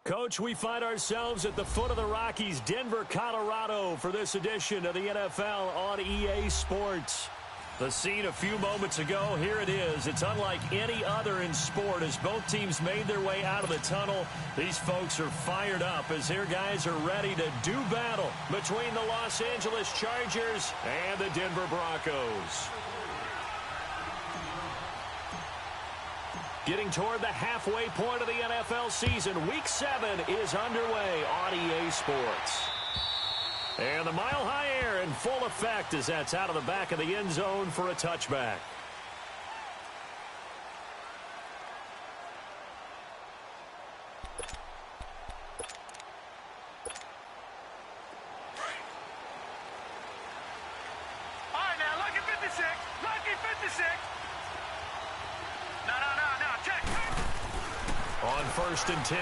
Coach, we find ourselves at the foot of the Rockies, Denver, Colorado, for this edition of the NFL on EA Sports. The scene a few moments ago, here it is. It's unlike any other in sport as both teams made their way out of the tunnel. These folks are fired up as their guys are ready to do battle between the Los Angeles Chargers and the Denver Broncos. Getting toward the halfway point of the NFL season, Week 7 is underway on EA Sports. And the mile-high air in full effect as that's out of the back of the end zone for a touchback. All right, now, lucky 56. Lucky 56. No, check. On 1st and 10,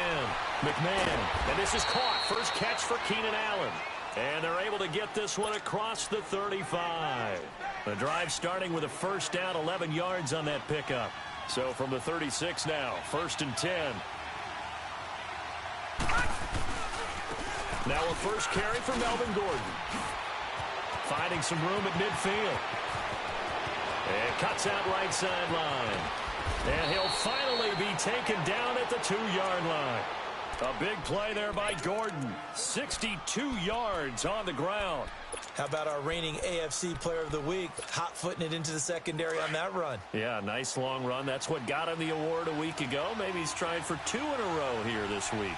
McMahon. And this is caught. First catch for Keenan Allen. And they're able to get this one across the 35. The drive starting with a first down, 11 yards on that pickup. So from the 36 now, 1st and 10. Now a first carry for Melvin Gordon. Finding some room at midfield. And cuts out right sideline. And he'll finally be taken down at the 2-yard line. A big play there by Gordon. 62 yards on the ground. How about our reigning AFC Player of the Week, hot-footing it into the secondary on that run? Yeah, nice long run. That's what got him the award a week ago. Maybe he's trying for 2 in a row here this week.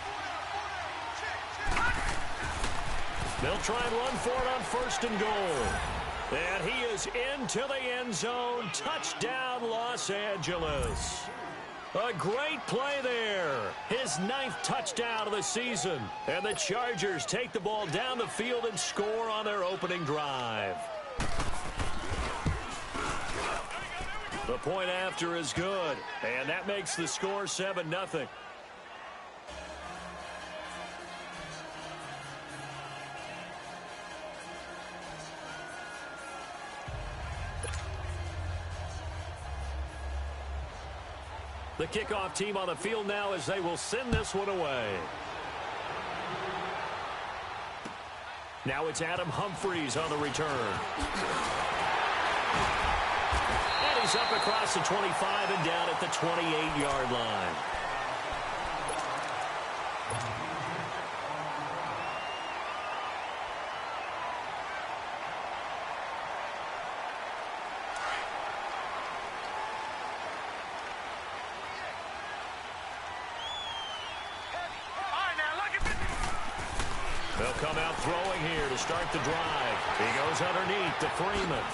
They'll try and run for it on 1st and goal. And he is into the end zone. Touchdown, Los Angeles. A great play there. His 9th touchdown of the season. And the Chargers take the ball down the field and score on their opening drive. The point after is good. And that makes the score 7-0. The kickoff team on the field now as they will send this one away. Now it's Adam Humphries on the return. And he's up across the 25 and down at the 28-yard line. They'll come out throwing here to start the drive. He goes underneath to Freeman.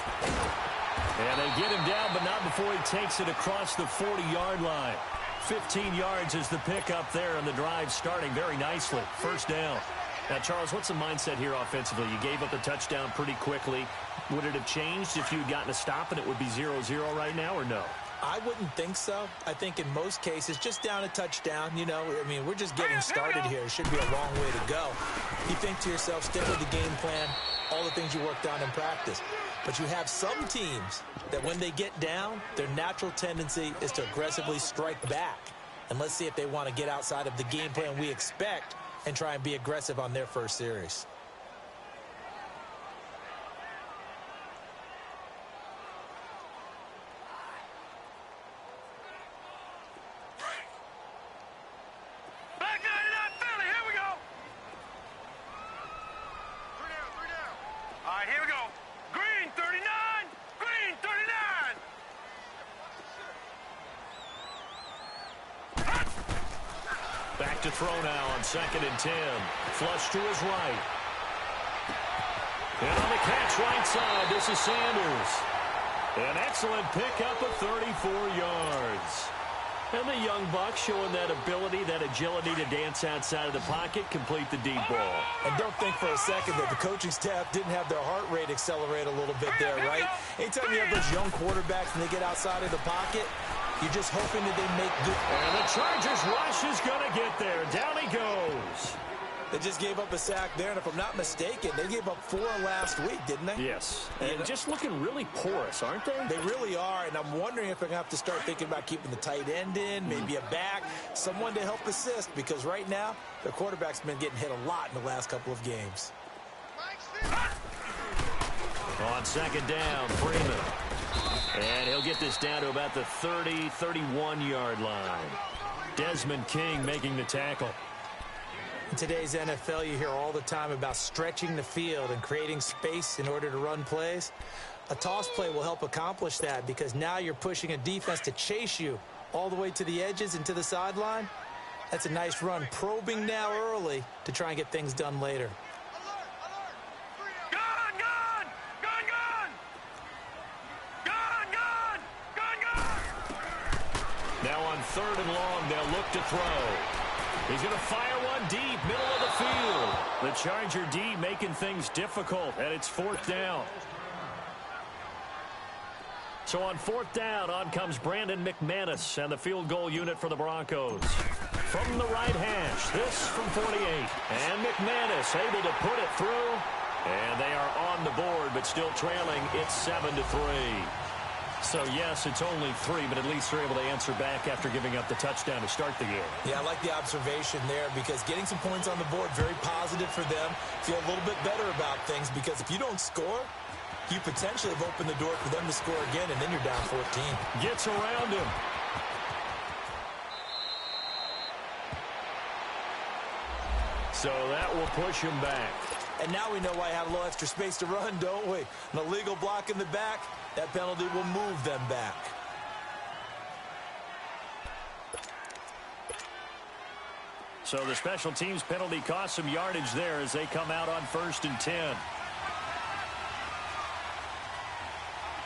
And they get him down, but not before he takes it across the 40-yard line. 15 yards is the pickup there, and the drive starting very nicely. First down. Now, Charles, what's the mindset here offensively? You gave up the touchdown pretty quickly. Would it have changed if you had gotten a stop and it would be 0-0 right now, or no? I wouldn't think so. I think in most cases, just down a touchdown, you know, I mean, we're just getting started here. It should be a long way to go. You think to yourself, stick with the game plan, all the things you worked on in practice. But you have some teams that when they get down, their natural tendency is to aggressively strike back. And let's see if they want to get outside of the game plan we expect and try and be aggressive on their first series. Back to throw now on 2nd and 10. Flush to his right. And on the catch right side, this is Sanders. An excellent pickup of 34 yards. And the young buck showing that ability, that agility to dance outside of the pocket, complete the deep ball. And don't think for a second that the coaching staff didn't have their heart rate accelerate a little bit there, right? Anytime you have those young quarterbacks and they get outside of the pocket, you're just hoping that they make good. And the Chargers rush is going to get there. Down he goes. They just gave up a sack there, and if I'm not mistaken, they gave up 4 last week, didn't they? Yes, and just looking really porous, aren't they? They really are, and I'm wondering if they're going to have to start thinking about keeping the tight end in, maybe a back, someone to help assist, because right now, their quarterback's been getting hit a lot in the last couple of games. On second down, Freeman. And he'll get this down to about the 30, 31-yard line. Desmond King making the tackle. In today's NFL, you hear all the time about stretching the field and creating space in order to run plays. A toss play will help accomplish that because now you're pushing a defense to chase you all the way to the edges and to the sideline. That's a nice run, probing now early to try and get things done later. Now on 3rd and long, they'll look to throw. He's going to fire one deep, middle of the field. The Charger D making things difficult, and it's 4th down. So on 4th down, on comes Brandon McManus and the field goal unit for the Broncos. From the right hash, this from 48. And McManus able to put it through. And they are on the board, but still trailing. It's 7-3. So, yes, it's only 3, but at least they're able to answer back after giving up the touchdown to start the game. Yeah, I like the observation there because getting some points on the board, very positive for them. Feel a little bit better about things because if you don't score, you potentially have opened the door for them to score again, and then you're down 14. Gets around him. So that will push him back. And now we know why I have a little extra space to run, don't we? An illegal block in the back. That penalty will move them back. So the special teams penalty cost some yardage there as they come out on 1st and 10.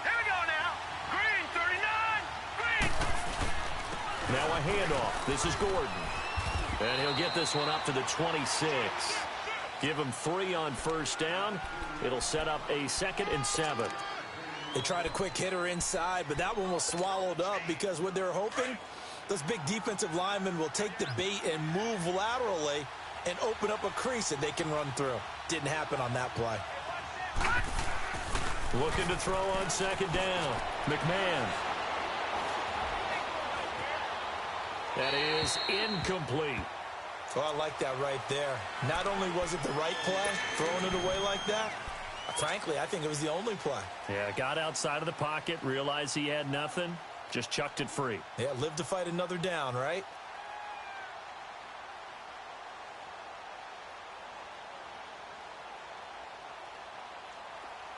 Here we go now. Green, 39. Green. Now a handoff. This is Gordon. And he'll get this one up to the 26. Give him 3 on 1st down. It'll set up a 2nd and 7. They tried a quick hitter inside, but that one was swallowed up because what they're hoping, those big defensive linemen will take the bait and move laterally and open up a crease that they can run through. Didn't happen on that play. Looking to throw on 2nd down. McMahon. That is incomplete. Oh, I like that right there. Not only was it the right play, throwing it away like that, frankly, I think it was the only play. Yeah, got outside of the pocket, realized he had nothing, just chucked it free. Yeah, live to fight another down, right?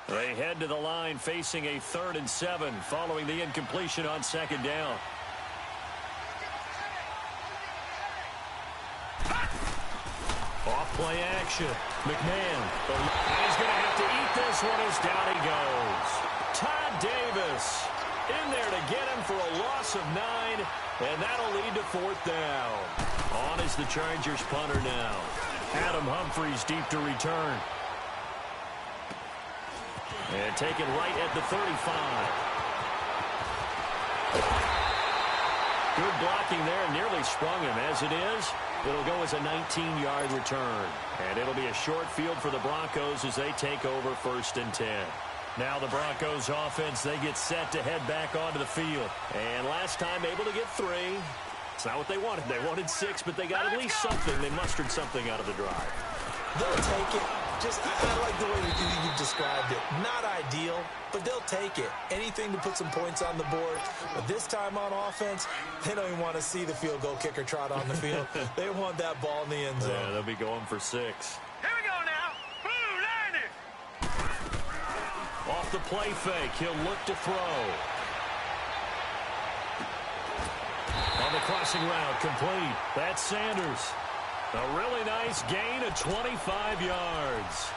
They head to the line facing a 3rd and 7 following the incompletion on 2nd down. Off-play action. McMahon. He's going to have to eat this one as down he goes. Todd Davis in there to get him for a loss of 9, and that'll lead to 4th down. On is the Chargers punter now. Adam Humphries deep to return. And taken right at the 35. Good blocking there, nearly sprung him. As it is, it'll go as a 19-yard return. And it'll be a short field for the Broncos as they take over 1st and 10. Now the Broncos offense, they get set to head back onto the field. And last time able to get 3. It's not what they wanted. They wanted 6, but they got at least something. They mustered something out of the drive. They'll take it. I like the way you described it. Not ideal, but they'll take it. Anything to put some points on the board. But this time on offense, they don't even want to see the field goal kicker trot on the field. They want that ball in the end zone. Yeah, they'll be going for 6. Here we go now. Boo, landed. Off the play fake, he'll look to throw. On the crossing route, complete. That's Sanders. A really nice gain of 25 yards.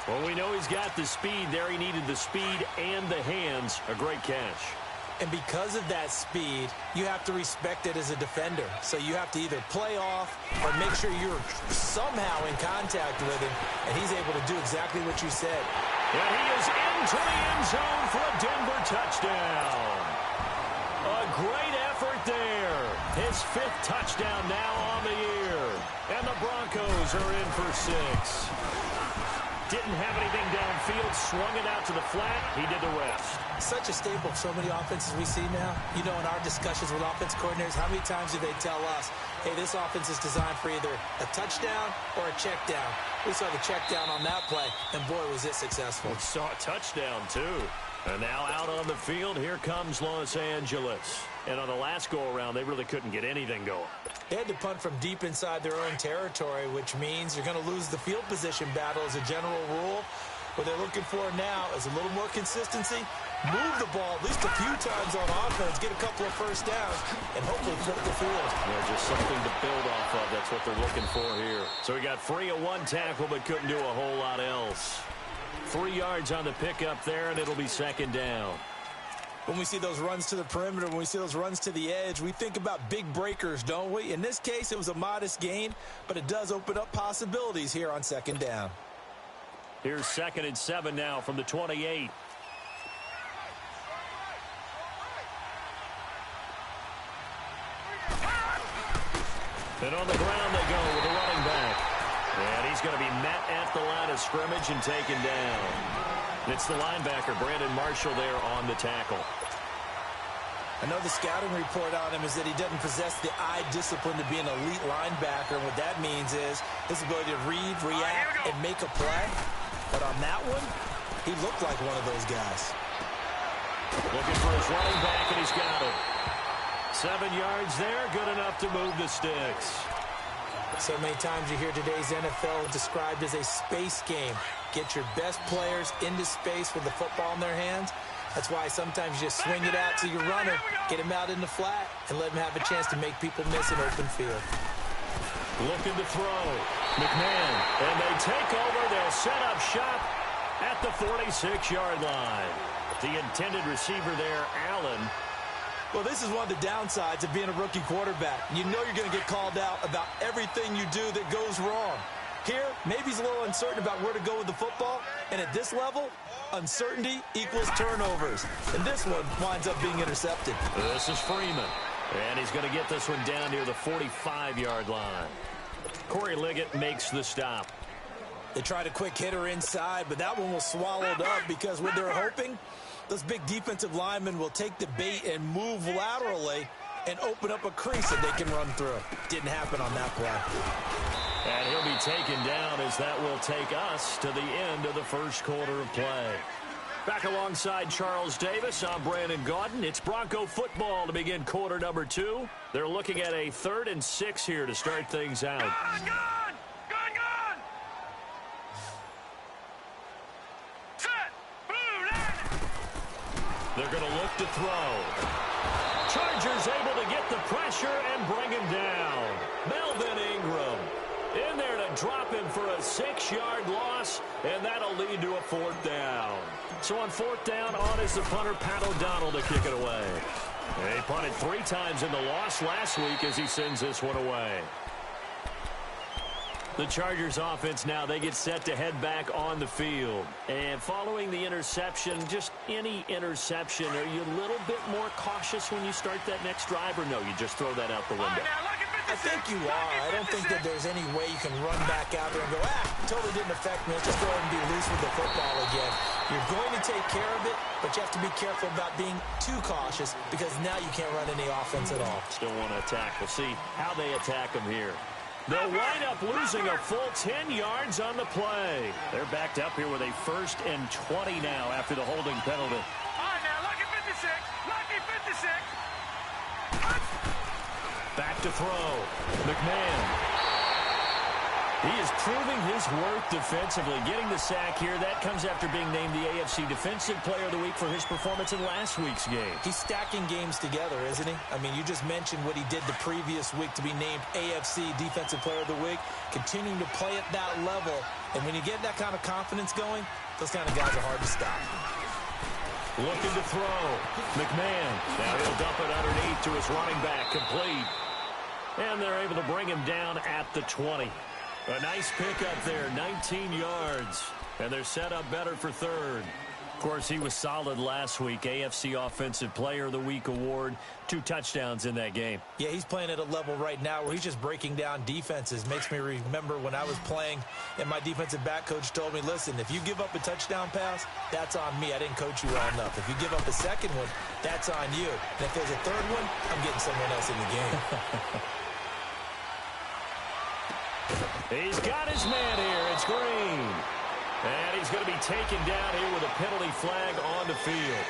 Well, we know he's got the speed there. He needed the speed and the hands. A great catch. And because of that speed, you have to respect it as a defender. So you have to either play off or make sure you're somehow in contact with him, and he's able to do exactly what you said. And he is into the end zone for a Denver touchdown. A great effort there. His his 5th touchdown now on the year. And the Broncos are in for 6. Didn't have anything downfield, swung it out to the flat. He did the rest. Such a staple of so many offenses we see now. You know, in our discussions with offense coordinators, how many times do they tell us, hey, this offense is designed for either a touchdown or a check down. We saw the check down on that play, and boy, was it successful. We saw a touchdown, too. And now out on the field, here comes Los Angeles. And on the last go-around, they really couldn't get anything going. They had to punt from deep inside their own territory, which means you're going to lose the field position battle as a general rule. What they're looking for now is a little more consistency, move the ball at least a few times on offense, get a couple of first downs, and hopefully flip the field. Yeah, just something to build off of. That's what they're looking for here. So he got free of one tackle but couldn't do a whole lot else. 3 yards on the pickup there, and it'll be 2nd down. When we see those runs to the perimeter, when we see those runs to the edge, we think about big breakers, don't we? In this case, it was a modest gain, but it does open up possibilities here on 2nd down. Here's 2nd and 7 now from the 28. And on the ground they go with a running back. And he's going to be met at the line of scrimmage and taken down. It's the linebacker, Brandon Marshall, there on the tackle. I know the scouting report on him is that he doesn't possess the eye discipline to be an elite linebacker. And what that means is his ability to read, react, and make a play. But on that one, he looked like one of those guys. Looking for his running back, and he's got it. 7 yards there, good enough to move the sticks. So many times you hear today's NFL described as a space game. Get your best players into space with the football in their hands. That's why sometimes you just swing it out to your runner, get him out in the flat, and let him have a chance to make people miss an open field. Looking to throw. McMahon, and they take over. They'll set up shop at the 46-yard line. The intended receiver there, Allen. Well, this is one of the downsides of being a rookie quarterback. You know you're going to get called out about everything you do that goes wrong. Here, maybe he's a little uncertain about where to go with the football. And at this level, uncertainty equals turnovers. And this one winds up being intercepted. This is Freeman. And he's going to get this one down near the 45-yard line. Corey Liggett makes the stop. They tried a quick hitter inside, but that one was swallowed up because what they're hoping, those big defensive linemen will take the bait and move laterally and open up a crease that they can run through. Didn't happen on that play. And he'll be taken down as that will take us to the end of the first quarter of play. Back alongside Charles Davis, I'm Brandon Gaudin. It's Bronco football to begin quarter number 2. They're looking at a 3rd and 6 here to start things out. Gone! Set! Boom! They're going to look to throw. Chargers able to get the pressure and bring him down. Melvin Ingram in there to drop him for a 6-yard loss, and that'll lead to a 4th down. So on 4th down, on is the punter, Pat O'Donnell, to kick it away. He punted 3 times in the loss last week as he sends this one away. The Chargers offense now, they get set to head back on the field. And following the interception, just any interception, are you a little bit more cautious when you start that next drive, or no, you just throw that out the window? I think you are. I don't think that there's any way you can run back out there and go, totally didn't affect me. Let's just go ahead and be loose with the football again. You're going to take care of it, but you have to be careful about being too cautious because now you can't run any offense at all. Still want to attack. We'll see how they attack them here. They'll wind up losing a full 10 yards on the play. They're backed up here with a 1st and 20 now after the holding penalty. All right, now, lucky 56. Lucky 56. Back to throw. McMahon. He is proving his worth defensively, getting the sack here. That comes after being named the AFC Defensive Player of the Week for his performance in last week's game. He's stacking games together, isn't he? I mean, you just mentioned what he did the previous week to be named AFC Defensive Player of the Week, continuing to play at that level. And when you get that kind of confidence going, those kind of guys are hard to stop. Looking to throw. McMahon. Now he'll dump it underneath to his running back, complete. And they're able to bring him down at the 20. A nice pickup there, 19 yards. And they're set up better for 3rd. course, he was solid last week. AFC Offensive Player of the Week award, 2 touchdowns in that game. Yeah, he's playing at a level right now where he's just breaking down defenses. Makes me remember when I was playing and my defensive back coach told me, listen, if you give up a touchdown pass, that's on me. I didn't coach you well enough. If you give up a second one, that's on you. And if there's a third one, I'm getting someone else in the game. He's got his man here. It's Green. And he's going to be taken down here with a penalty flag on the field.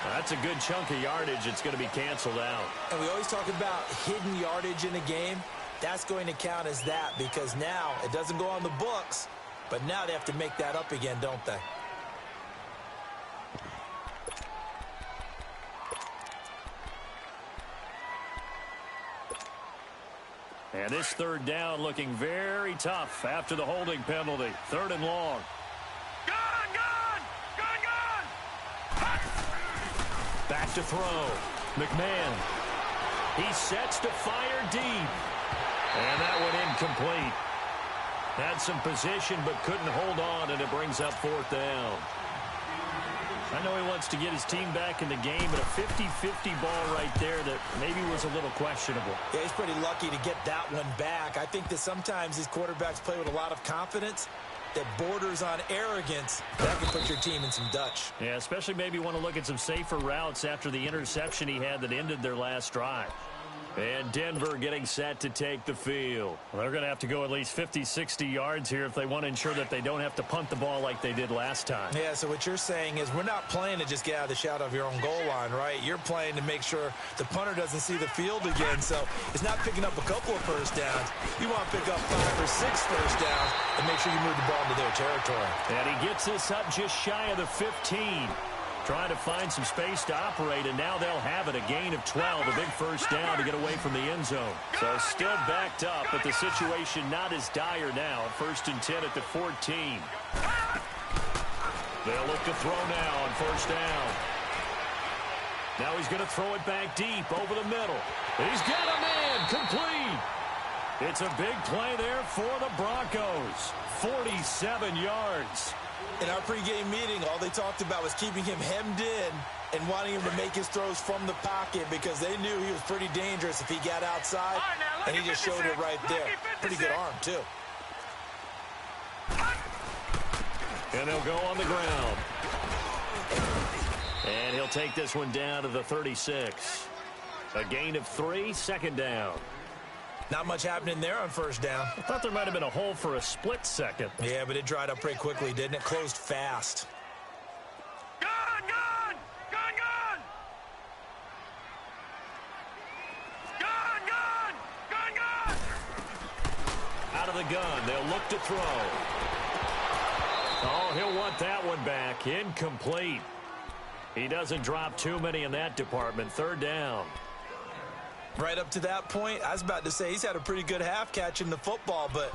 That's a good chunk of yardage. It's going to be canceled out. And we always talk about hidden yardage in a game. That's going to count as that because now it doesn't go on the books, but now they have to make that up again, don't they? And this third down looking very tough after the holding penalty. 3rd and long. Gone! Back to throw. McMahon. He sets to fire deep. And that one incomplete. Had some position but couldn't hold on, and it brings up 4th down. I know he wants to get his team back in the game, but a 50-50 ball right there that maybe was a little questionable. Yeah, he's pretty lucky to get that one back. I think that sometimes these quarterbacks play with a lot of confidence that borders on arrogance. That can put your team in some Dutch. Yeah, especially maybe want to look at some safer routes after the interception he had that ended their last drive. And Denver getting set to take the field. Well, they're going to have to go at least 50, 60 yards here if they want to ensure that they don't have to punt the ball like they did last time. Yeah, so what you're saying is we're not playing to just get out of the shadow of your own goal line, right? You're playing to make sure the punter doesn't see the field again. So it's not picking up a couple of first downs. You want to pick up 5 or 6 first downs and make sure you move the ball into their territory. And he gets this up just shy of the 15. Trying to find some space to operate, and now they'll have it. A gain of 12, a big first down to get away from the end zone. So still backed up, but the situation not as dire now. 1st and 10 at the 14. They'll look to throw now on 1st down. Now he's going to throw it back deep over the middle. He's got a man complete. It's a big play there for the Broncos. 47 yards. In our pregame meeting, all they talked about was keeping him hemmed in and wanting him to make his throws from the pocket because they knew he was pretty dangerous if he got outside, and he just showed it right there. Pretty good arm, too. And they'll go on the ground. And he'll take this one down to the 36. A gain of 3, 2nd down. Not much happening there on 1st down. I thought there might have been a hole for a split second. Yeah, but it dried up pretty quickly, didn't it? Closed fast. Gone! Out of the gun, they'll look to throw. Oh, he'll want that one back. Incomplete. He doesn't drop too many in that department. 3rd down. Right up to that point, I was about to say he's had a pretty good half catching the football, but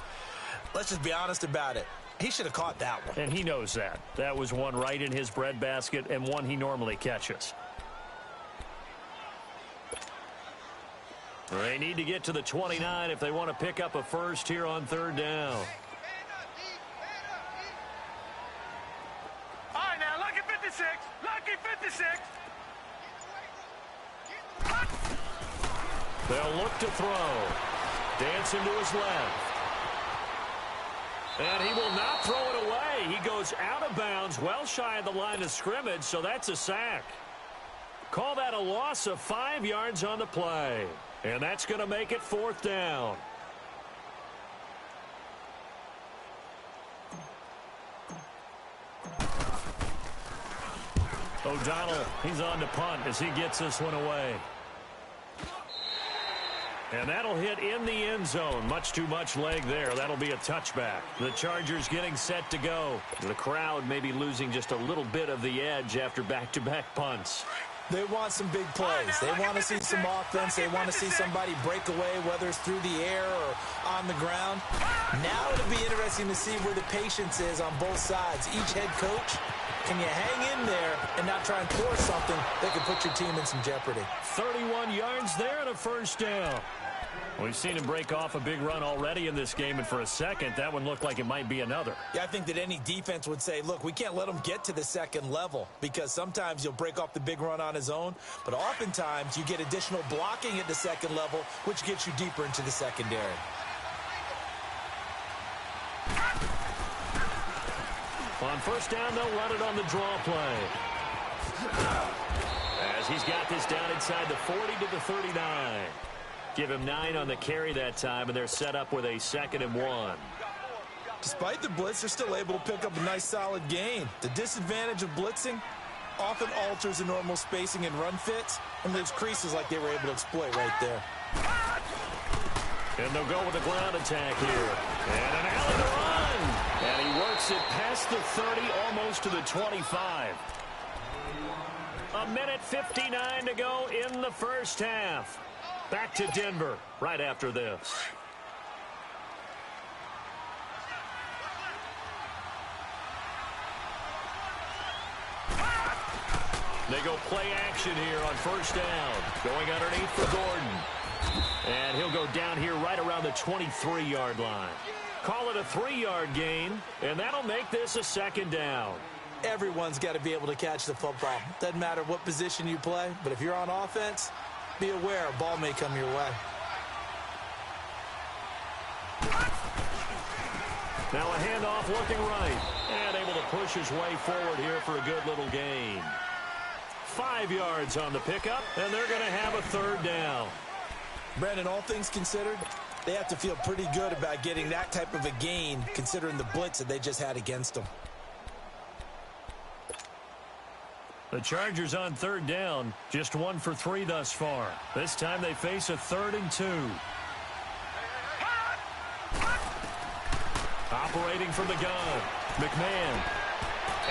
let's just be honest about it. He should have caught that one. And he knows that. That was one right in his breadbasket and one he normally catches. They need to get to the 29 if they want to pick up a first here on 3rd down. All right, now, lucky 56. Lucky 56. They'll look to throw. Dancing to his left. And he will not throw it away. He goes out of bounds, well shy of the line of scrimmage, so that's a sack. Call that a loss of 5 yards on the play. And that's going to make it 4th down. O'Donnell, he's on to punt as he gets this one away. And that'll hit in the end zone. Much too much leg there. That'll be a touchback. The Chargers getting set to go. The crowd may be losing just a little bit of the edge after back-to-back punts. They want some big plays. They want to see some offense. They want to see somebody break away, whether it's through the air or on the ground. Now it'll be interesting to see where the patience is on both sides. Each head coach, can you hang in there and not try and force something that could put your team in some jeopardy? 31 yards there and a first down. We've seen him break off a big run already in this game, and for a second, that one looked like it might be another. Yeah, I think that any defense would say, look, we can't let him get to the second level because sometimes he'll break off the big run on his own, but oftentimes you get additional blocking at the second level, which gets you deeper into the secondary. On first down, they'll run it on the draw play. As he's got this down inside the 40 to the 39. Give him 9 on the carry that time, and they're set up with a 2nd and 1. Despite the blitz, they're still able to pick up a nice, solid gain. The disadvantage of blitzing often alters the normal spacing and run fits, and leaves creases like they were able to exploit right there. And they'll go with a ground attack here. And an alley to run. And he works it past the 30, almost to the 25. A minute 59 to go in the first half. Back to Denver right after this. They go play action here on first down. Going underneath for Gordon. And he'll go down here right around the 23-yard line. Call it a 3-yard gain, and that'll make this a 2nd down. Everyone's got to be able to catch the football. Doesn't matter what position you play, but if you're on offense, be aware a ball may come your way. Now a handoff looking right. And able to push his way forward here for a good little gain. 5 yards on the pickup, and they're going to have a 3rd down. Brandon, all things considered, they have to feel pretty good about getting that type of a gain, considering the blitz that they just had against them. The Chargers on 3rd down, just 1 for 3 thus far. This time they face a 3rd and 2. Operating from the gun, McMahon.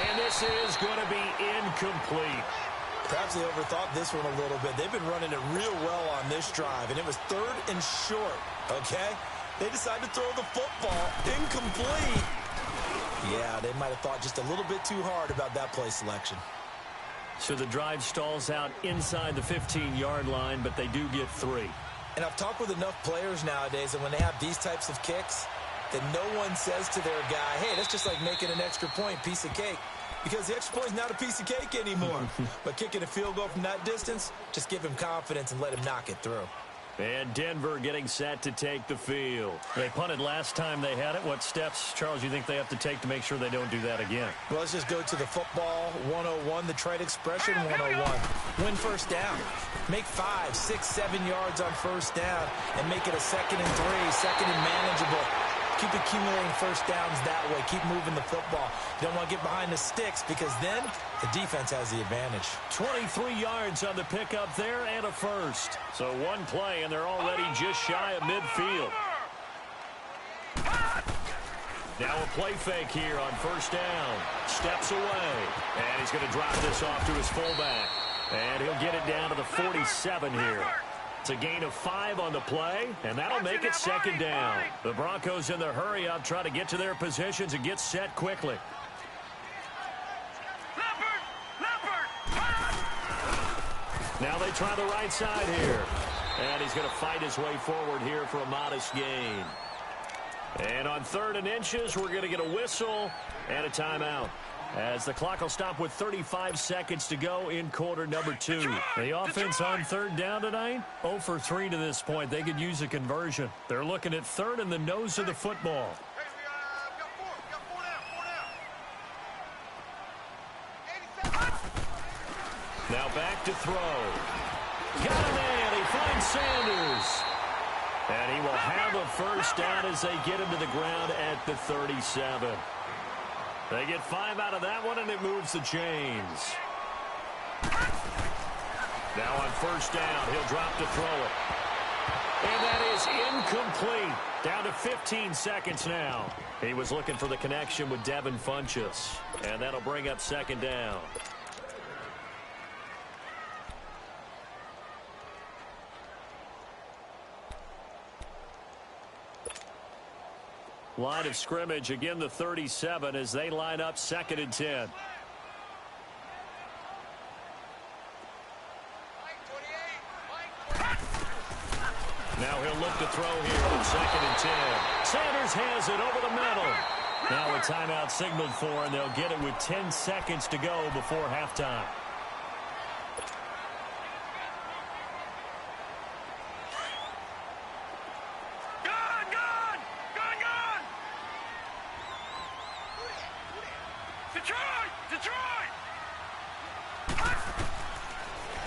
And this is going to be incomplete. Perhaps they overthought this one a little bit. They've been running it real well on this drive, and it was 3rd and short, okay? They decided to throw the football incomplete. Yeah, they might have thought just a little bit too hard about that play selection. So the drive stalls out inside the 15-yard line, but they do get 3. And I've talked with enough players nowadays, and when they have these types of kicks, that no one says to their guy, hey, that's just like making an extra point, piece of cake. Because the extra point is not a piece of cake anymore. But kicking a field goal from that distance, just give him confidence and let him knock it through. And Denver getting set to take the field. They punted last time they had it. What steps, Charles, you think they have to take to make sure they don't do that again? Well, let's just go to the football 101, the trade expression 101. Win first down. Make 5, 6, 7 yards on first down and make it a 2nd and 3, 2nd and manageable. Keep accumulating first downs that way. Keep moving the football. You don't want to get behind the sticks because then the defense has the advantage. 23 yards on the pickup there and a 1st. So 1 play, and they're already just shy of midfield. Now a play fake here on first down. Steps away. And he's going to drop this off to his fullback. And he'll get it down to the 47 here. It's a gain of 5 on the play, and that'll make it 2nd down. The Broncos in the hurry-up try to get to their positions and get set quickly. Now they try the right side here. And he's going to fight his way forward here for a modest gain. And on 3rd and inches, we're going to get a whistle and a timeout, as the clock will stop with 35 seconds to go in quarter number 2. The offense on 3rd down tonight, 0 for 3 to this point. They could use a conversion. They're looking at 3rd and the nose of the football. Now back to throw. Got a man. He finds Sanders. And he will have a first down as they get him to the ground at the 37. They get 5 out of that one, and it moves the chains. Now on first down, he'll drop to throw it. And that is incomplete. Down to 15 seconds now. He was looking for the connection with Devin Funchess. And that'll bring up 2nd down. Line of scrimmage, again the 37 as they line up 2nd and 10. Now he'll look to throw here on 2nd and 10. Sanders has it over the middle. Now a timeout signaled for, and they'll get it with 10 seconds to go before halftime.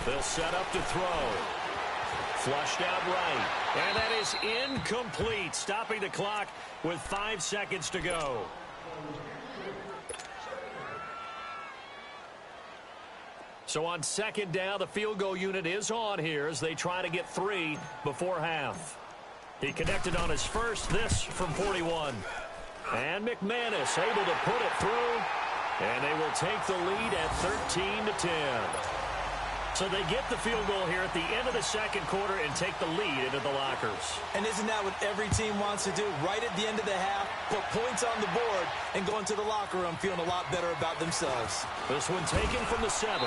They'll set up to throw. Flushed out right. And that is incomplete. Stopping the clock with 5 seconds to go. So on 2nd down, the field goal unit is on here as they try to get 3 before half. He connected on his first, this from 41. And McManus able to put it through. And they will take the lead at 13-10. So they get the field goal here at the end of the 2nd quarter and take the lead into the lockers. And isn't that what every team wants to do? Right at the end of the half, put points on the board, and go into the locker room feeling a lot better about themselves. This one taken from the 7.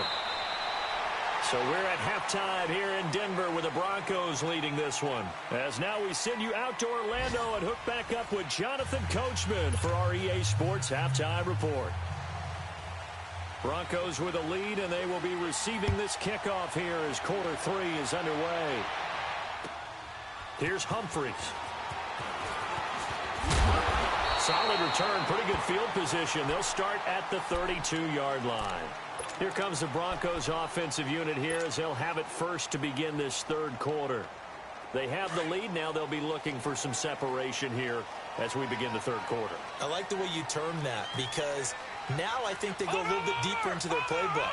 So we're at halftime here in Denver with the Broncos leading this one. As now we send you out to Orlando and hook back up with Jonathan Coachman for our EA Sports Halftime Report. Broncos with a lead, and they will be receiving this kickoff here as quarter 3 is underway. Here's Humphries. Solid return, pretty good field position. They'll start at the 32-yard line. Here comes the Broncos offensive unit here as they'll have it first to begin this 3rd quarter. They have the lead. Now they'll be looking for some separation here as we begin the 3rd quarter. I like the way you term that because now I think they go a little bit deeper into their playbook.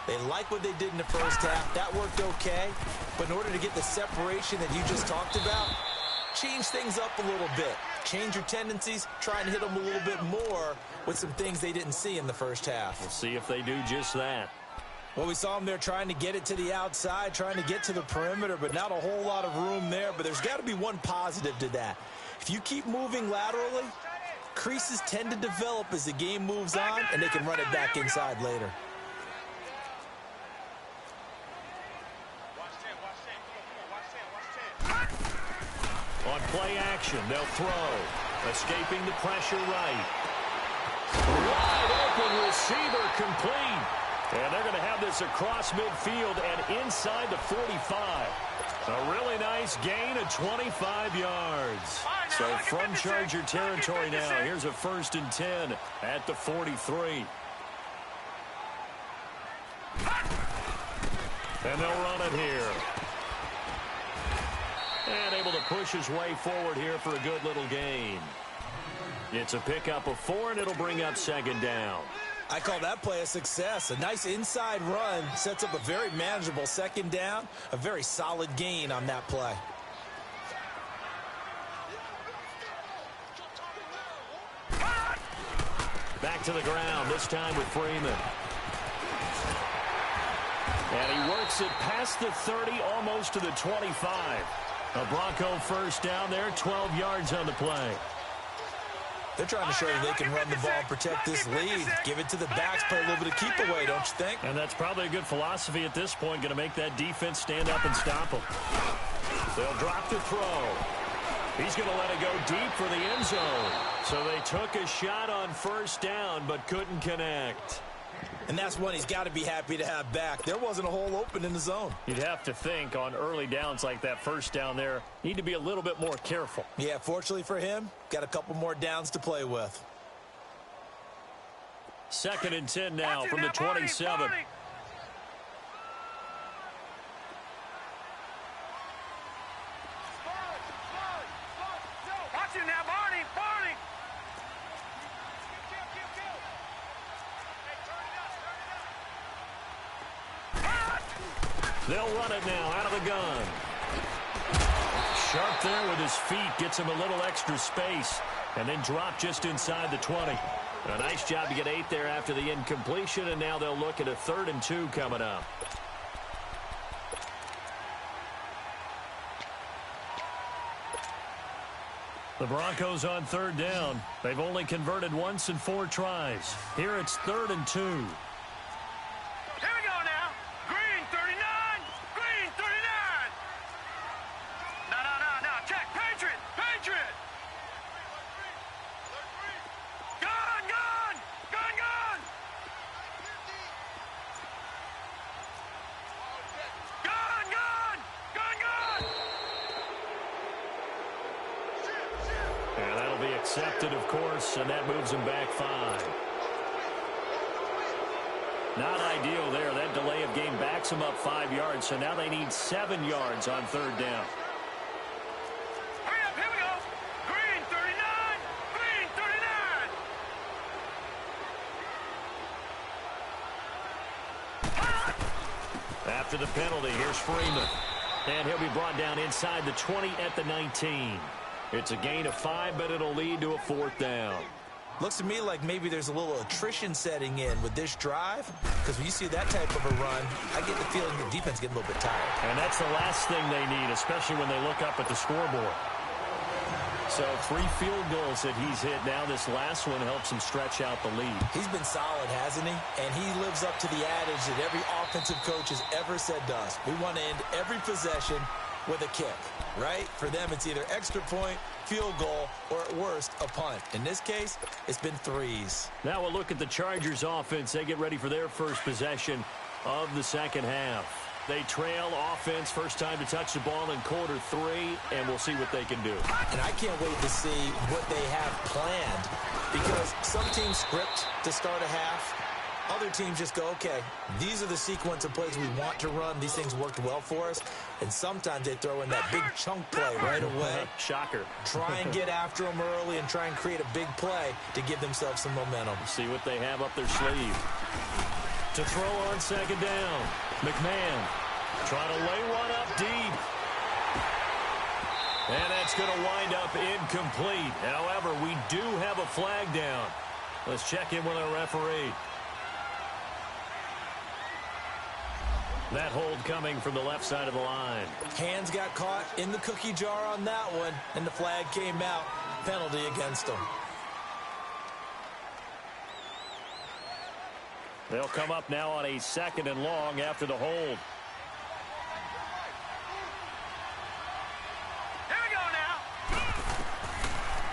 They like what they did in the first half. That worked okay. But in order to get the separation that you just talked about, change things up a little bit. Change your tendencies. Try and hit them a little bit more with some things they didn't see in the first half. We'll see if they do just that. Well, we saw them there trying to get it to the outside, trying to get to the perimeter, but not a whole lot of room there. But there's got to be one positive to that. If you keep moving laterally, creases tend to develop as the game moves on, and they can run it back inside later. On play action, they'll throw. Escaping the pressure right. Wide open receiver complete. And they're going to have this across midfield and inside the 45. A really nice gain of 25 yards. So from Charger territory now, here's a 1st and 10 at the 43. And they'll run it here. And able to push his way forward here for a good little gain. It's a pickup of 4, and it'll bring up 2nd down. I call that play a success. A nice inside run sets up a very manageable 2nd down. A very solid gain on that play. Back to the ground, this time with Freeman. And he works it past the 30, almost to the 25. A Bronco 1st down there, 12 yards on the play. They're trying to show you they can run the ball and protect this lead. Give it to the backs, play a little bit of keep away, don't you think? And that's probably a good philosophy at this point, going to make that defense stand up and stop them. They'll drop to throw. He's going to let it go deep for the end zone. So they took a shot on 1st down, but couldn't connect. And that's one he's got to be happy to have back. There wasn't a hole open in the zone. You'd have to think on early downs like that 1st down there, need to be a little bit more careful. Yeah, fortunately for him, got a couple more downs to play with. 2nd and 10 now from the 27. Watch him now, Barney. They'll run it now out of the gun. Sharp there with his feet, gets him a little extra space, and then drop just inside the 20. A nice job to get 8 there after the incompletion, and now they'll look at a 3rd and 2 coming up. The Broncos on 3rd down. They've only converted once in 4 tries. Here it's 3rd and 2. Here we go now. Green 39. Green 39. No. Intercepted, of course, and that moves them back 5. Not ideal there. That delay of game backs them up 5 yards, so now they need 7 yards on 3rd down. Hurry up, here we go. Green 39, green 39. After the penalty, here's Freeman. And he'll be brought down inside the 20 at the 19. It's a gain of 5, but it'll lead to a 4th down. Looks to me like maybe there's a little attrition setting in with this drive, because when you see that type of a run, I get the feeling the defense getting a little bit tired. And that's the last thing they need, especially when they look up at the scoreboard. So 3 field goals that he's hit. Now this last one helps him stretch out the lead. He's been solid, hasn't he? And he lives up to the adage that every offensive coach has ever said to us. We want to end every possession with a kick, right? For them, it's either extra point, field goal, or at worst, a punt. In this case, it's been 3s. Now we'll look at the Chargers offense. They get ready for their first possession of the second half. They trail offense, first time to touch the ball in quarter 3, and we'll see what they can do. And I can't wait to see what they have planned, because some teams script to start a half. Other teams just go, okay, these are the sequence of plays we want to run. These things worked well for us. And sometimes they throw in that big chunk play right away. Shocker. Try and get after them early and try and create a big play to give themselves some momentum. See what they have up their sleeve. To throw on second down. McMahon trying to lay one up deep. And that's going to wind up incomplete. However, we do have a flag down. Let's check in with our referee. That hold coming from the left side of the line. Hands got caught in the cookie jar on that one, and the flag came out. Penalty against them. They'll come up now on a 2nd and long after the hold. Here we go now.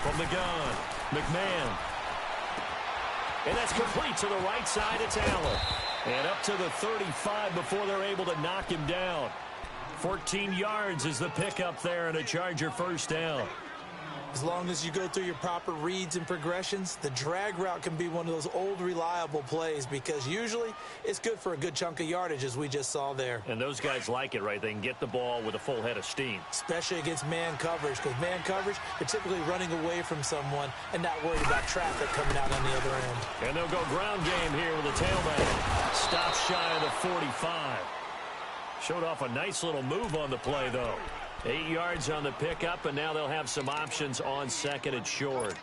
From the gun, McMahon. And that's complete to the right side. It's Allen. And up to the 35 before they're able to knock him down. 14 yards is the pickup there, and a Charger first down. As long as you go through your proper reads and progressions, the drag route can be one of those old reliable plays, because usually it's good for a good chunk of yardage, as we just saw there. And those guys like it, right? They can get the ball with a full head of steam. Especially against man coverage, because man coverage, they're typically running away from someone and not worried about traffic coming out on the other end. And they'll go ground game here with a tailback. Stop shy of the 45. Showed off a nice little move on the play, though. 8 yards on the pickup, and now they'll have some options on 2nd and short.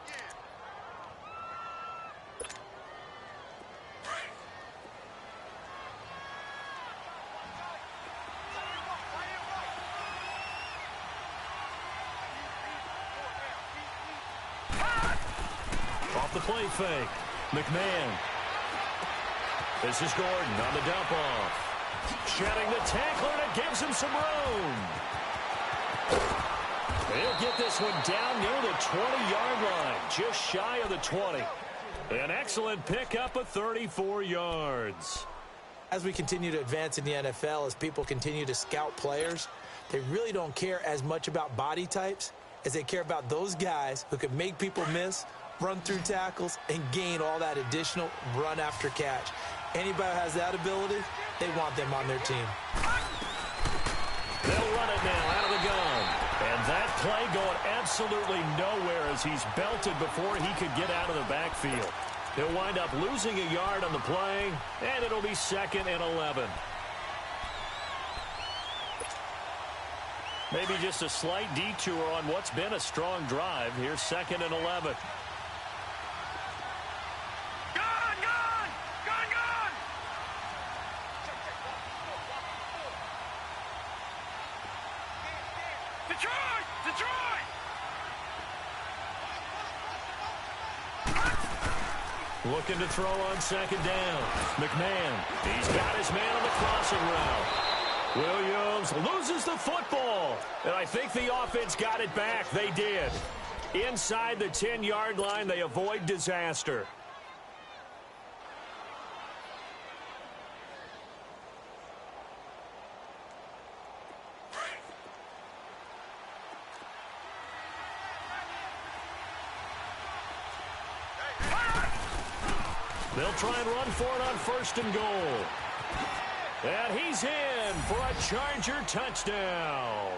Off the play fake. McMahon. This is Gordon on the dump off. Shedding the tackler, and it gives him some room. He'll get this one down near the 20-yard line, just shy of the 20. An excellent pickup of 34 yards. As we continue to advance in the NFL, as people continue to scout players, they really don't care as much about body types as they care about those guys who can make people miss, run through tackles, and gain all that additional run after catch. Anybody who has that ability, they want them on their team. They'll run it now out of the gun. And that play going absolutely nowhere as he's belted before he could get out of the backfield. He'll wind up losing a yard on the play, and it'll be 2nd and 11. Maybe just a slight detour on what's been a strong drive. Here's 2nd and 11. Looking to throw on 2nd down. McMahon, he's got his man on the crossing route. Williams loses the football. And I think the offense got it back. They did. Inside the 10-yard line, they avoid disaster. They'll try and run for it on 1st and goal. And he's in for a Charger touchdown.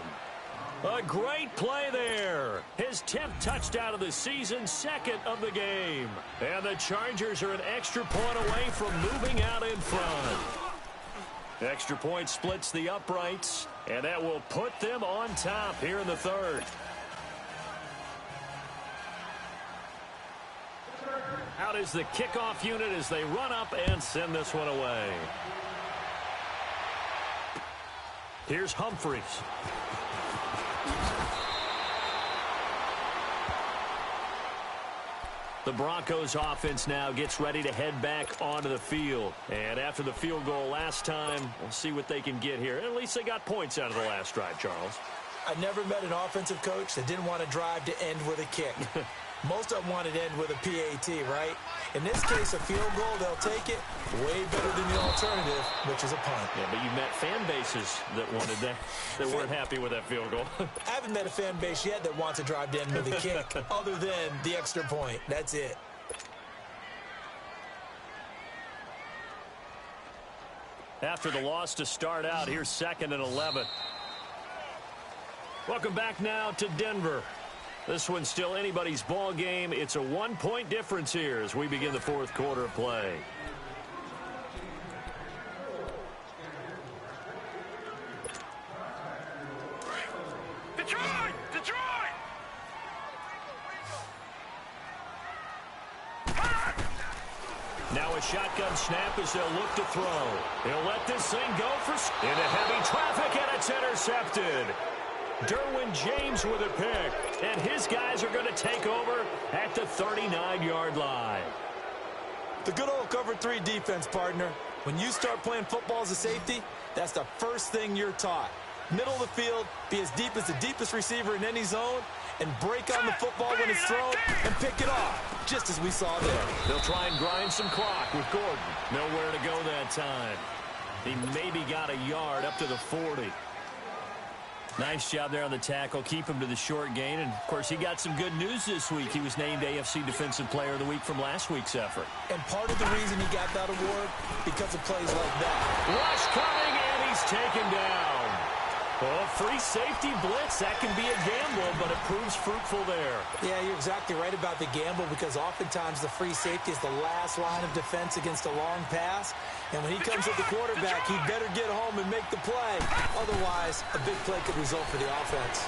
A great play there. His 10th touchdown of the season, 2nd of the game. And the Chargers are an extra point away from moving out in front. Extra point splits the uprights, and that will put them on top here in the 3rd. Out is the kickoff unit as they run up and send this one away. Here's Humphries. The Broncos offense now gets ready to head back onto the field. And after the field goal last time, we'll see what they can get here. At least they got points out of the last drive, Charles. I never met an offensive coach that didn't want to drive to end with a kick. Most of them wanted to end with a PAT, right? In this case, a field goal, they'll take it way better than the alternative, which is a punt. Yeah, but you met fan bases that wanted that, that weren't happy with that field goal. I haven't met a fan base yet that wants to drive to end with a kick, other than the extra point. That's it. After the loss to start out, here's 2nd and 11. Welcome back now to Denver. This one's still anybody's ball game. It's a 1-point difference here as we begin the 4th quarter of play. Detroit! Detroit! Now a shotgun snap as they'll look to throw. He'll let this thing go for into heavy traffic, and it's intercepted. Derwin James with a pick, and his guys are going to take over at the 39-yard line. The good old cover 3 defense, partner. When you start playing football as a safety, that's the first thing you're taught. Middle of the field, be as deep as the deepest receiver in any zone, and break on the football when it's thrown and pick it off, just as we saw there. They'll try and grind some clock with Gordon. Nowhere to go that time. He maybe got a yard up to the 40. Nice job there on the tackle. Keep him to the short gain. And, of course, he got some good news this week. He was named AFC Defensive Player of the Week from last week's effort. And part of the reason he got that award, because of plays like that. Rush coming, and he's taken down. Well, free safety blitz, that can be a gamble, but it proves fruitful there. Yeah, you're exactly right about the gamble, because oftentimes the free safety is the last line of defense against a long pass. And when he comes at the quarterback, he better get home and make the play. Otherwise, a big play could result for the offense.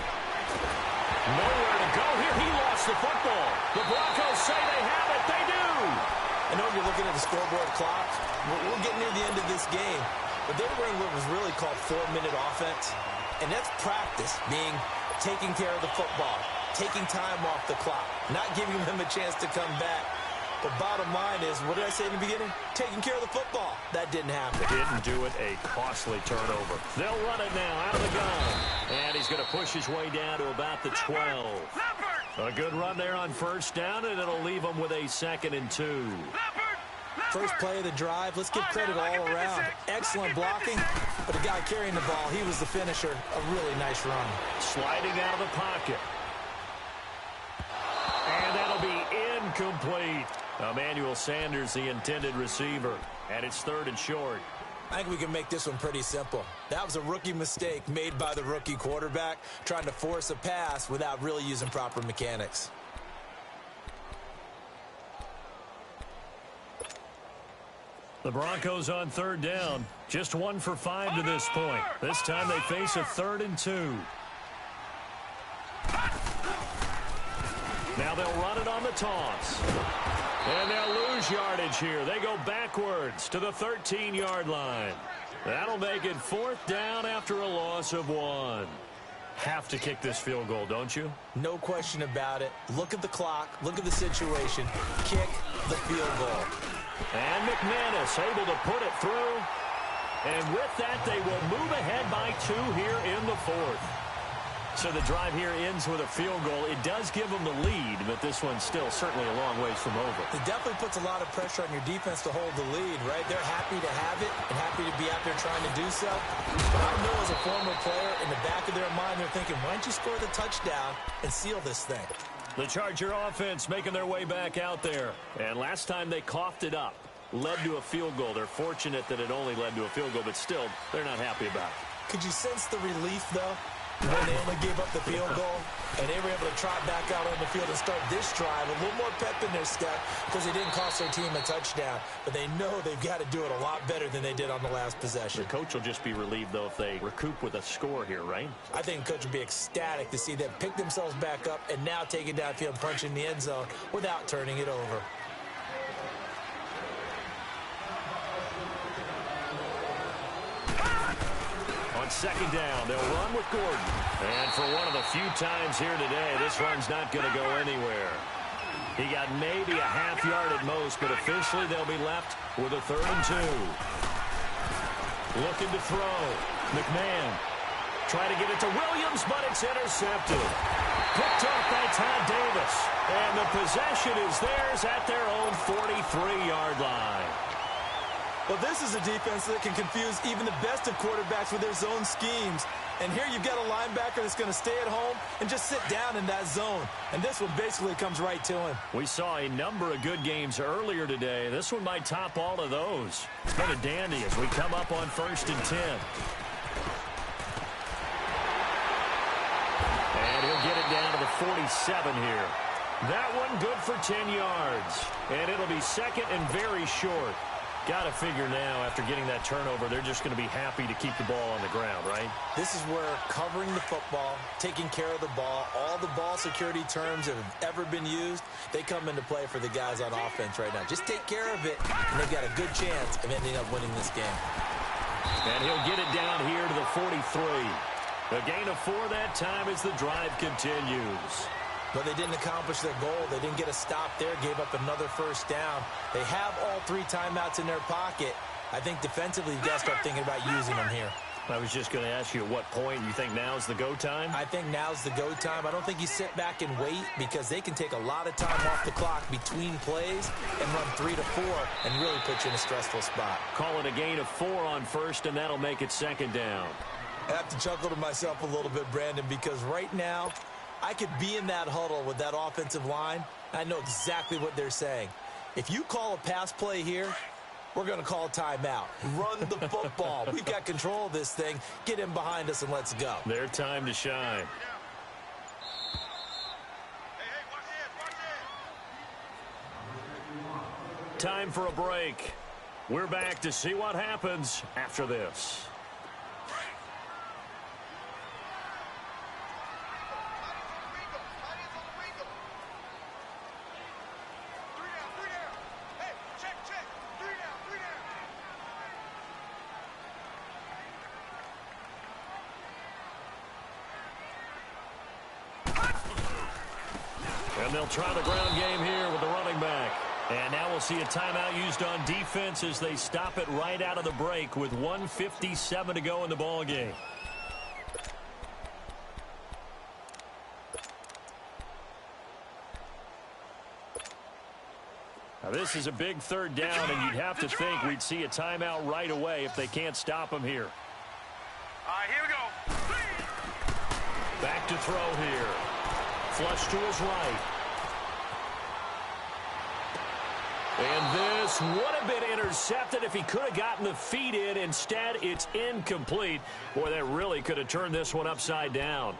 Nowhere to go here. He lost the football. The Broncos say they have it. They do. I know you're looking at the scoreboard clock. We're getting near the end of this game. But they were in what was really called 4-minute offense. And that's practice, being taking care of the football, taking time off the clock, not giving them a chance to come back. The bottom line is, what did I say in the beginning? Taking care of the football. That didn't happen. Didn't do it. A costly turnover. They'll run it now out of the gun. And he's going to push his way down to about the 12. A good run there on 1st down, and it'll leave him with a 2nd and 2. First play of the drive. Let's give credit all around. Excellent blocking, but the guy carrying the ball, he was the finisher. A really nice run. Sliding out of the pocket. And that'll be incomplete. Emmanuel Sanders, the intended receiver. And it's 3rd and short. I think we can make this one pretty simple. That was a rookie mistake made by the rookie quarterback, trying to force a pass without really using proper mechanics. The Broncos on 3rd down. Just 1 for 5 to this point. This time they face a 3rd and 2. Now they'll run it on the toss. And they'll lose yardage here. They go backwards to the 13-yard line. That'll make it 4th down after a loss of 1. Have to kick this field goal, don't you? No question about it. Look at the clock. Look at the situation. Kick the field goal. And McManus able to put it through. And with that, they will move ahead by 2 here in the 4th. So the drive here ends with a field goal. It does give them the lead, but this one's still certainly a long ways from over. It definitely puts a lot of pressure on your defense to hold the lead, right? They're happy to have it and happy to be out there trying to do so. But I know as a former player, in the back of their mind, they're thinking, why don't you score the touchdown and seal this thing? The Charger offense making their way back out there. And last time they coughed it up. led to a field goal. They're fortunate that it only led to a field goal, but still, they're not happy about it. Could you sense the relief, though, when they only gave up the field goal and they were able to trot back out on the field and start this drive, a little more pep in their step because they didn't cost their team a touchdown, but they know they've got to do it a lot better than they did on the last possession. The coach will just be relieved, though, if they recoup with a score here, right? I think the coach will be ecstatic to see them pick themselves back up and now take it downfield and punch in the end zone without turning it over. On second down, they'll run with Gordon. And for one of the few times here today, this run's not going to go anywhere. He got maybe a half yard at most, but officially they'll be left with a 3rd and 2. Looking to throw. McMahon. Try to get it to Williams, but it's intercepted. Picked off by Todd Davis. And the possession is theirs at their own 43-yard line. Well, this is a defense that can confuse even the best of quarterbacks with their zone schemes. And here you've got a linebacker that's going to stay at home and just sit down in that zone. And this one basically comes right to him. We saw a number of good games earlier today. This one might top all of those. It's been a dandy as we come up on 1st and 10. And he'll get it down to the 47 here. That one good for 10 yards. And it'll be 2nd and very short. Got to figure now, after getting that turnover, they're just going to be happy to keep the ball on the ground, right? This is where covering the football, taking care of the ball, all the ball security terms that have ever been used, they come into play for the guys on offense right now. Just take care of it, and they've got a good chance of ending up winning this game. And he'll get it down here to the 43. A gain of 4 that time as the drive continues. But they didn't accomplish their goal. They didn't get a stop there, gave up another 1st down. They have all 3 timeouts in their pocket. I think defensively, you've got to start thinking about using them here. I was just going to ask you at what point you think now's the go time? I think now's the go time. I don't think you sit back and wait because they can take a lot of time off the clock between plays and run 3 to 4 and really put you in a stressful spot. Call it a gain of 4 on 1st, and that'll make it 2nd down. I have to chuckle to myself a little bit, Brandon, because right now, I could be in that huddle with that offensive line. I know exactly what they're saying. If you call a pass play here, we're going to call a timeout. Run the football. We've got control of this thing. Get in behind us and let's go. Their time to shine. Time for a break. We're back to see what happens after this. And they'll try the ground game here with the running back. And now we'll see a timeout used on defense as they stop it right out of the break with 1:57 to go in the ball game. Now this is a big 3rd down, and you'd have to think we'd see a timeout right away if they can't stop him here. All right, here we go. Back to throw here. Flush to his right. And this would have been intercepted if he could have gotten the feet in. Instead, it's incomplete. Boy, that really could have turned this one upside down.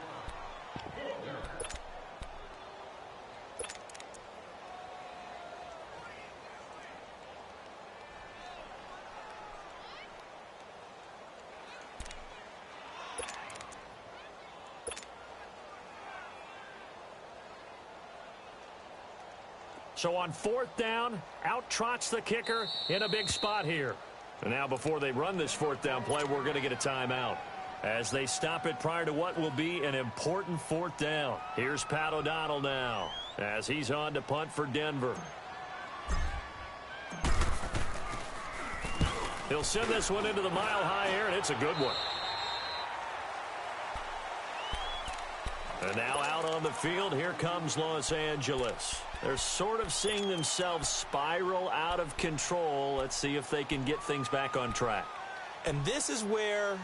So on 4th down, out trots the kicker in a big spot here. And now before they run this 4th down play, we're going to get a timeout as they stop it prior to what will be an important 4th down. Here's Pat O'Donnell now as he's on to punt for Denver. He'll send this one into the mile-high air, and it's a good one. And now out on the field, here comes Los Angeles. They're sort of seeing themselves spiral out of control. Let's see if they can get things back on track. And this is where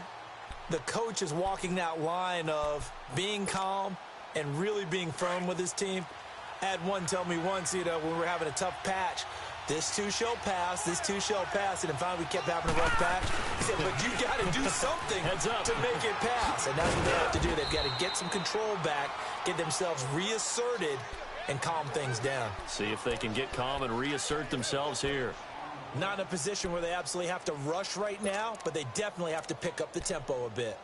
the coach is walking that line of being calm and really being firm with his team. I had one tell me once, when we were having a tough patch, This too shall pass. This too shall pass. And finally, we kept having a rough patch. He said, but you got to do something to make it pass. And that's what they have to do. They've got to get some control back, get themselves reasserted, and calm things down. See if they can get calm and reassert themselves here. Not in a position where they absolutely have to rush right now, but they definitely have to pick up the tempo a bit.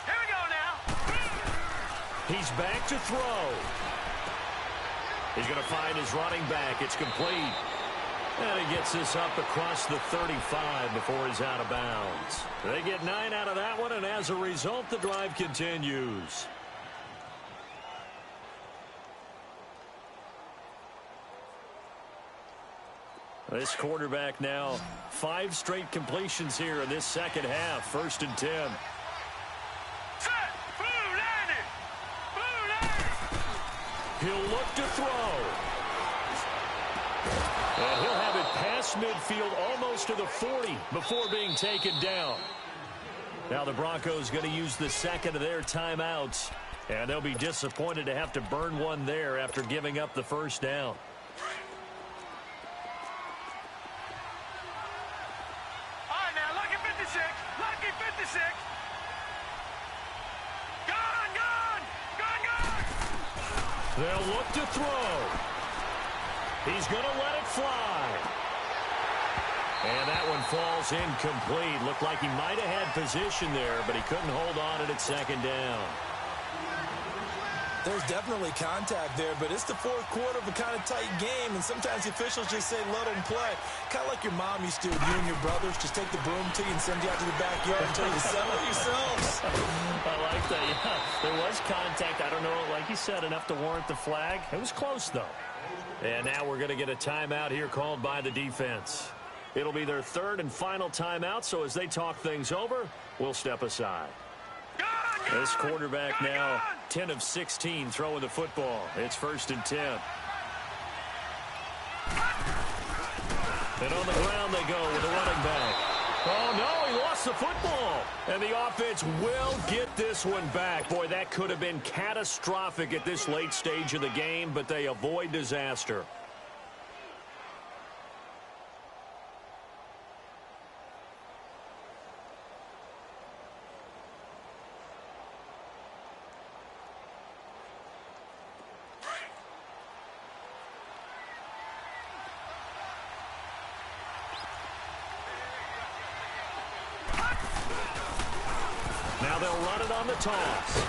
Here we go now. He's back to throw. He's going to find his running back. It's complete. And he gets this up across the 35 before he's out of bounds. They get 9 out of that one, and as a result, the drive continues. This quarterback now 5 straight completions here in this second half. 1st and 10. Set. Blue landing. Blue landing. He'll look to throw. And he'll have it past midfield almost to the 40 before being taken down. Now the Broncos going to use the second of their timeouts. And they'll be disappointed to have to burn one there after giving up the first down. All right, now, lucky 56. Lucky 56. Gone. They'll look to throw. He's going to let it fly. And that one falls incomplete. Looked like he might have had position there, but he couldn't hold on at its second down. There's definitely contact there, but it's the fourth quarter of a kind of tight game, and sometimes the officials just say, let them play. Kind of like your mom used to do with you and your brothers. Just take the broom to you and send you out to the backyard until you settle yourselves. I like that, yeah. There was contact. I don't know, like you said, enough to warrant the flag. It was close, though. And now we're going to get a timeout here called by the defense. It'll be their 3rd and final timeout, so as they talk things over, we'll step aside. This quarterback now 10 of 16 throwing the football. It's 1st and 10. And on the ground they go with a running back. Oh, no, he lost the football. And the offense will get this one back. Boy, that could have been catastrophic at this late stage of the game, but they avoid disaster. Now they'll run it on the toss.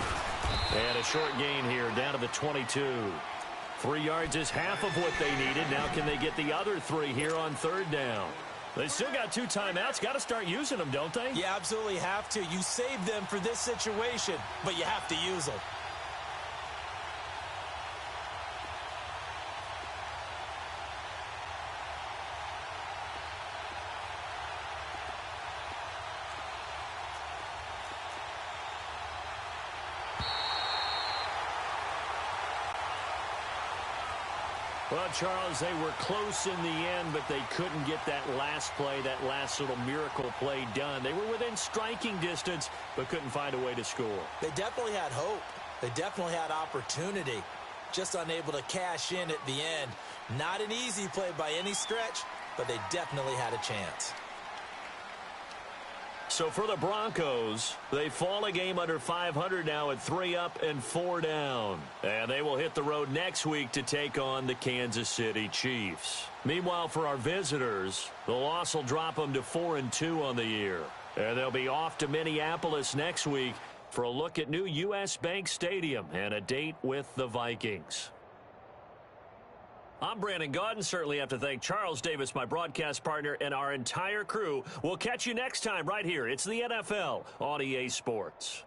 And a short gain here down to the 22. 3 yards is half of what they needed. Now can they get the other 3 here on 3rd down? They still got 2 timeouts. Got to start using them, don't they? You absolutely have to. You save them for this situation, but you have to use them. Well, Charles, they were close in the end, but they couldn't get that last play, that last little miracle play done. They were within striking distance, but couldn't find a way to score. They definitely had hope. They definitely had opportunity. Just unable to cash in at the end. Not an easy play by any stretch, but they definitely had a chance. So for the Broncos, they fall a game under 500 now at 3 up and 4 down. And they will hit the road next week to take on the Kansas City Chiefs. Meanwhile, for our visitors, the loss will drop them to 4-2 on the year. And they'll be off to Minneapolis next week for a look at new U.S. Bank Stadium and a date with the Vikings. I'm Brandon Gaudin. Certainly have to thank Charles Davis, my broadcast partner, and our entire crew. We'll catch you next time right here. It's the NFL on EA Sports.